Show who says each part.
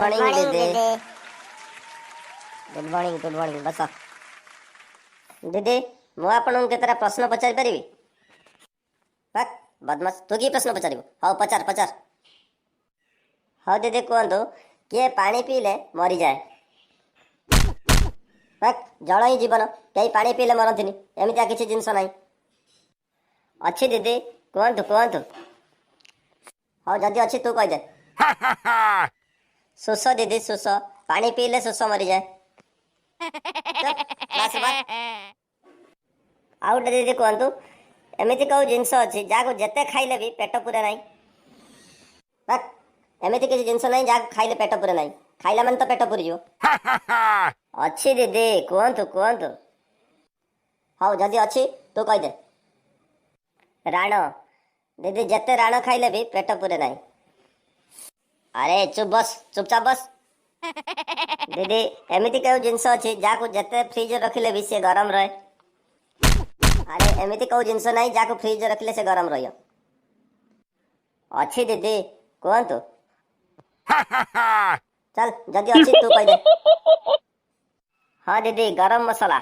Speaker 1: Morning
Speaker 2: morning
Speaker 1: दीदी।
Speaker 2: दीदी।
Speaker 1: Good morning बस दीदी मु आपन केतरा प्रश्न पचारि परिबी? बक बदमाश तू की प्रश्न पचारिबो? How Pachar Pachar. हाउ दीदी कहतु किए पानी पीले मरी जाए? बक जल ही जीवन, कई पानी पीले मरंतिनी, एमितिया किछि जिंस नाही। अच्छी दीदी कहतु कहतु। हाउ जदी अच्छी तू कह दे। ଶୋଷ ଦିଦି ଶୋଷ, ପାଣି ପିଇଲେ ଶୋଷ ମରିଯାଏ। କ୍ଲାସ୍ ବାଦ। ଆଉ ଗୋଟେ ଦିଦି କୁହନ୍ତୁ, ଏମିତି କୋଉ ଜିନିଷ ଅଛି ଯାହାକୁ ଯେତେ ଖାଇଲେ ବି ପେଟ ପୁରେ ନାହିଁ? ବାକ୍, ଏମିତି କିଛି ଜିନିଷ ନାହିଁ ଯାହାକୁ ଖାଇଲେ ପେଟ ପୁରେ ନାହିଁ, ଖାଇଲା ମାନେ ତ ପେଟ ପୁରିଯିବ। ଅଛି ଦିଦି କୁହନ୍ତୁ କୁହନ୍ତୁ। ହଉ ଯଦି ଅଛି ତୁ କହିଦେ। ରାଣ ଦିଦି ଯେତେ ରାଣ ଖାଇଲେ ବି ପେଟ ପୁରେ ନାହିଁ। अरे चुप बस, चुपचाप बस। दीदी एमिति केउ जिनस अछि जाकु जते फ्रिज रखिले भी से गरम रहे? अरे एमिति कोउ जिनस नाही जाकु फ्रिज रखिले से गरम रहियो। अच्छी दीदी कहतु। चल जदी अच्छी तू कह दे। हाँ दीदी गरम मसाला।